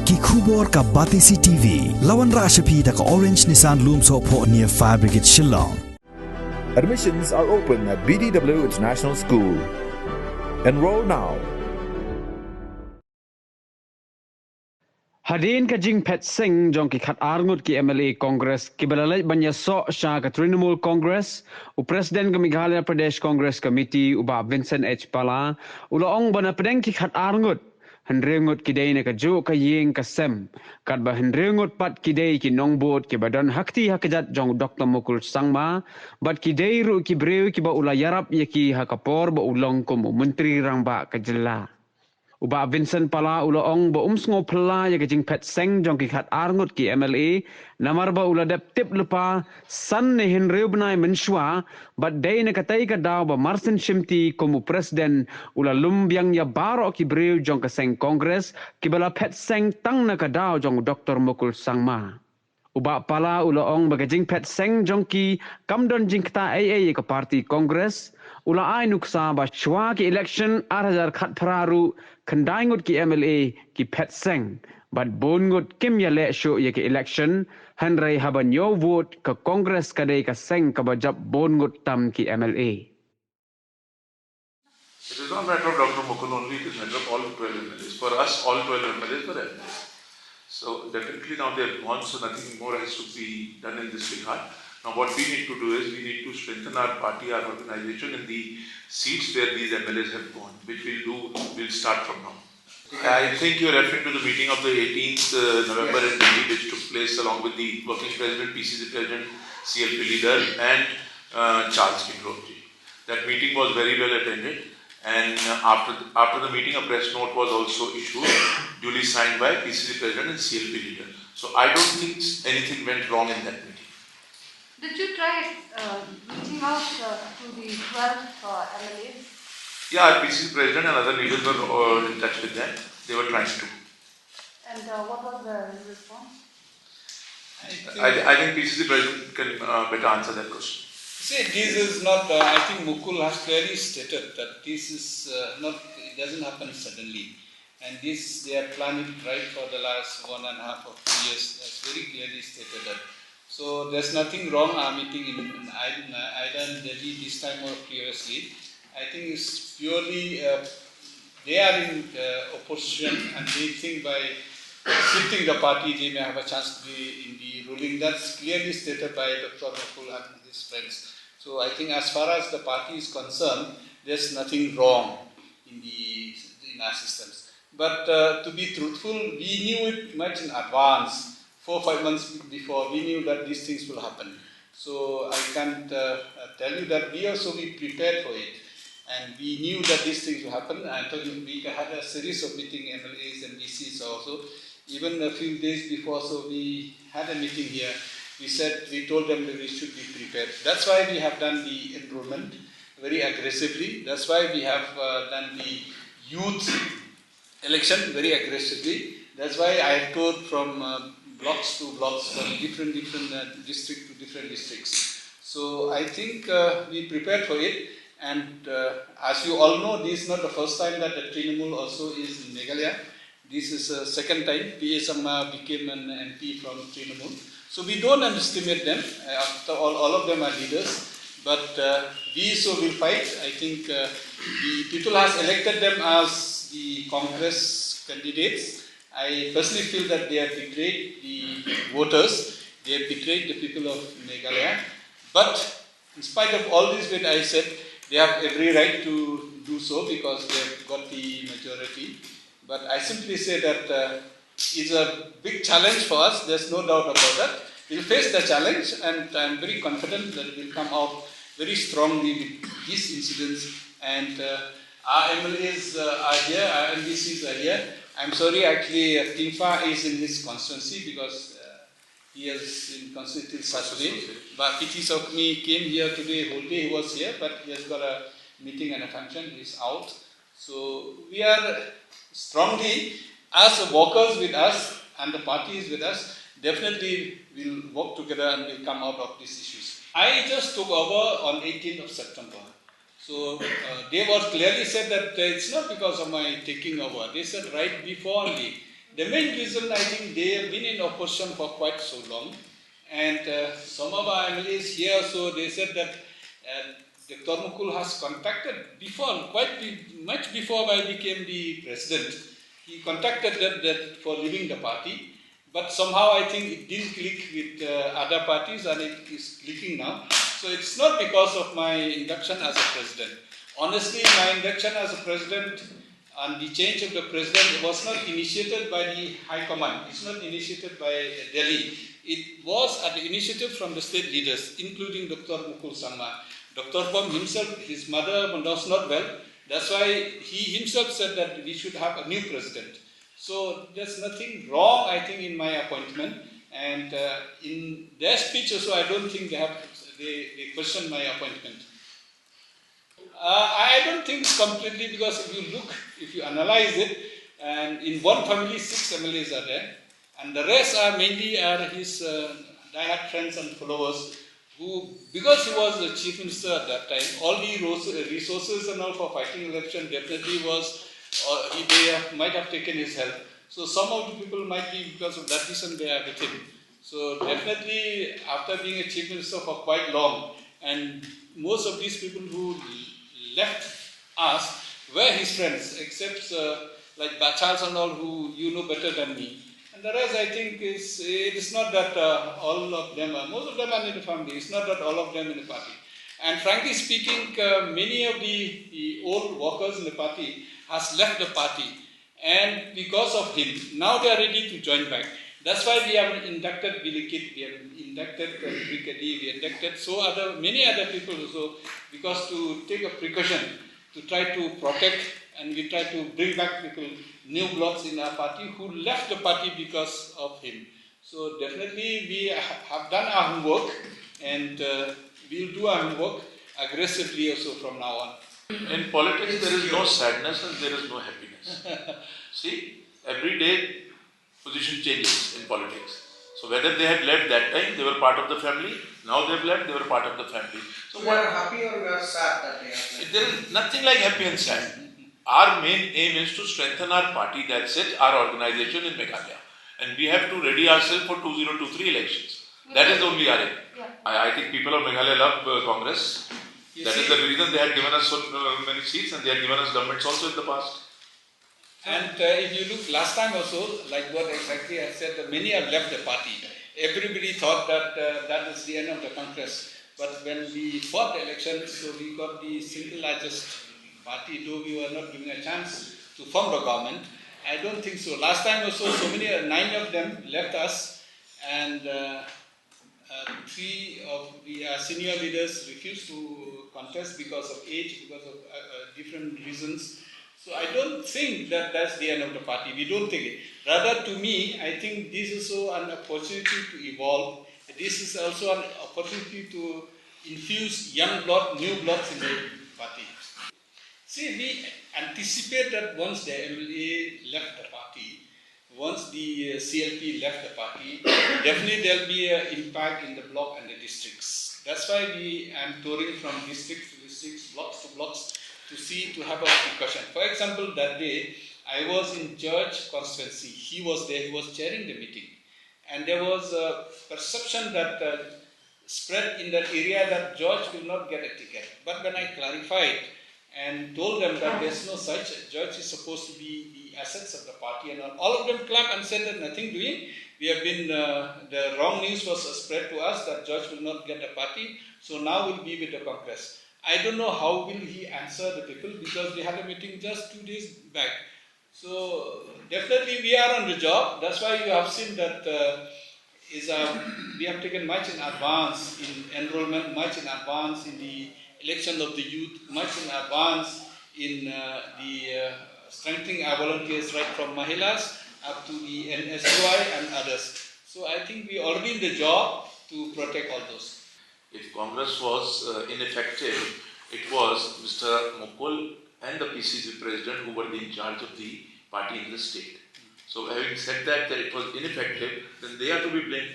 ki khubor ka Batisi TV lawan Rashapi da ka Orange Nissan Lumso po near Fire Brigade Shillong. Admissions are open at BDW International School. Enroll now. Hadin ka jing pet sing jong ki khat arngut ki MLA Congress ki balalai banya so sha ka Trinamool Congress u President ka Meghalaya Pradesh Congress Committee u ba Vincent H Pala u laong bana pedeng ki khat arngut henrengut ki dei na ka jo ka yeng ka sem kat ba henrengut pat ki dei ki nongbot ki badan hakti hakajat jong Dr Mukul Sangma bat ki dei ru ki breu ki ba ula yarap ye ki hakapor ba ulong ko menteri rang ba ka jela Uba Vincent Pala ulaong ba umsngo pala ya kajing pet seng jong ki khat arngut ki MLA namar ba ula dep tip lupa san ne hinreu benai menshua but day ne katai ka daw ba Martin Shimti komu presiden ula lumbiang ya baro ki breu jong ka seng Congress ki bala pet seng tang na ka daw jong Dr Mukul Sangma Uba pala ulaong bagajing pet seng jong ki kamdon jing kata AA ka parti Congress ula ai nuksa ba chwa ki election 2000 khat phararu kandaingut ki MLA ki pet seng but bongut kim ya le show ye ki election hanrai haban yo vote ka Congress ka dei ka seng ka bajab bongut tam ki MLA It is not a matter of Dr. Mukul only, it is a matter of all 12 MLAs. For us, all 12 MLAs were MLAs. So definitely now they are gone, so nothing more has to be done in this regard. Now what we need to do is we need to strengthen our party, our organization in the seats where these MLAs have gone, which we'll start from now. I think you're referring to the meeting of the 18th November in Delhi, which took place along with the working president, PCC president, CLP leader and Charles Kingroji. That meeting was very well attended. And after the meeting, a press note was also issued, duly signed by PCC President and CLP leader. So I don't think anything went wrong in that meeting. Did you try reaching out to the 12 MLAs? Yeah, PCC President and other leaders were in touch with them. They were trying to. And what was the response? I think PCC President can better answer that question. See, this is not, I think Mukul has clearly stated that this is not, it doesn't happen suddenly. And this, they are planning right for the last 1.5 or 2 years. That's very clearly stated that. So there's nothing wrong our meeting in either Delhi this time or previously. I think it's purely, they are in opposition and they think by shifting the party they may have a chance to be in the ruling. That's clearly stated by Dr. Mukul and his friends. So I think as far as the party is concerned, there's nothing wrong in our systems. But to be truthful, we knew it much in advance, 4 or 5 months before. We knew that these things will happen. So I can't tell you that we prepared for it. And we knew that these things will happen. I told you we had a series of meeting MLAs and DCs also. Even a few days before, so we had a meeting here. We told them that we should be prepared. That's why we have done the enrollment very aggressively. That's why we have done the youth election very aggressively. That's why I have toured from blocks to blocks, from different district to different districts. So I think we prepared for it. And as you all know, this is not the first time that the Trinamool also is in Meghalaya. This is the second time PA Sangma became an MP from Trinamool. So we don't underestimate them. After all of them are leaders. But we will fight. I think the people has elected them as the Congress candidates. I personally feel that they have betrayed the voters. They have betrayed the people of Meghalaya. But in spite of all this, what I said, they have every right to do so because they have got the majority. But I simply say that it's a big challenge for us. There's no doubt about that. We'll face the challenge, and I'm very confident that we'll come out very strongly with these incidents. And our MLAs are here, our MDCs are here. I'm sorry, actually, Timfa is in his constituency because he is in constituency till Saturday. But P.T. Sokmi came here today, whole day he was here, but he has got a meeting and a function, he's out. So we are strongly, as workers with us and the party is with us, definitely we'll work together and we'll come out of these issues. I just took over on 18th of September. So they were clearly said that it's not because of my taking over. They said right before only, The main reason, I think, they have been in opposition for quite so long, and some of our MLAs here, so they said that Dr. Mukul has contacted before, much before I became the president. He contacted them that for leaving the party, but somehow I think it didn't click with other parties, and it is clicking now. So it's not because of my induction as a president. Honestly, my induction as a president and the change of the president was not initiated by the High Command. It's not initiated by Delhi. It was an initiative from the state leaders, including Dr. Mukul Sangma. Dr. Pom himself, his mother was not well. That's why he himself said that we should have a new president. So there's nothing wrong, I think, in my appointment. And in their speech also, I don't think they question my appointment. I don't think it's completely, because if you analyze it, and in one family, 6 MLAs are there, and the rest are mainly his diehard friends and followers, who, because he was the chief minister at that time, all the resources and all for fighting election definitely was, they might have taken his help. So some of the people might be, because of that reason, they are with him. So definitely, after being a chief minister for quite long, and most of these people who left us were his friends, except like Bachals and all, who you know better than me. And the rest, I think, it is not that all of them most of them are in the family. It's not that all of them in the party. And frankly speaking, many of the old workers in the party has left the party. And because of him, now they are ready to join back. That's why we have inducted Billy Kit, we have inducted Brigadier, we inducted many other people also, because to take a precaution, to try to protect, and we try to bring back people, new bloods in our party who left the party because of him. So definitely we have done our homework, and we'll do our homework aggressively also from now on. In politics, there is no sadness and there is no happiness. See, every day position changes in politics. So whether they had left that time, they were part of the family. Now they've left, they were part of the family. So we are happy or we are sad that they have left? There is nothing like happy and sad. Our main aim is to strengthen our party, that's it, our organization in Meghalaya. And we have to ready ourselves for 2023 elections. That is only our aim. Yeah. I think people of Meghalaya love Congress. That is the reason they had given us so many seats, and they had given us governments also in the past. And if you look last time also, like what exactly I said, that many have left the party. Everybody thought that that is the end of the Congress. But when we fought the election, so we got the single largest party, though we were not given a chance to form the government. I don't think so. Last time also, so many, 9 of them left us, and 3 of the senior leaders refused to contest because of age, because of different reasons. So I don't think that that's the end of the party. We don't think it. Rather, to me, I think this is also an opportunity to evolve. This is also an opportunity to infuse young blood, new bloods in the party. See, we anticipate that once the MLA left the party, once the CLP left the party, definitely there will be an impact in the block and the districts. That's why we am touring from districts to districts, blocks to blocks, to have a discussion. For example, that day, I was in George constituency. He was there, he was chairing the meeting. And there was a perception that spread in that area that George will not get a ticket. But when I clarified and told them that there's no such, George is supposed to be the assets of the party, and all of them clapped and said that nothing doing. We have been, the wrong news was spread to us that George will not get a party, so now we'll be with the Congress. I don't know how will he answer the people, because we had a meeting just 2 days back. So definitely we are on the job. That's why you have seen that we have taken much in advance in enrollment, much in advance in the election of the youth, much in advance in the strengthening our volunteers right from Mahilas up to the NSUI and others. So I think we are already in the job to protect all those. If Congress was ineffective, it was Mr. Mukul and the PCC president who were in charge of the party in the state. So having said that it was ineffective, then they are to be blamed.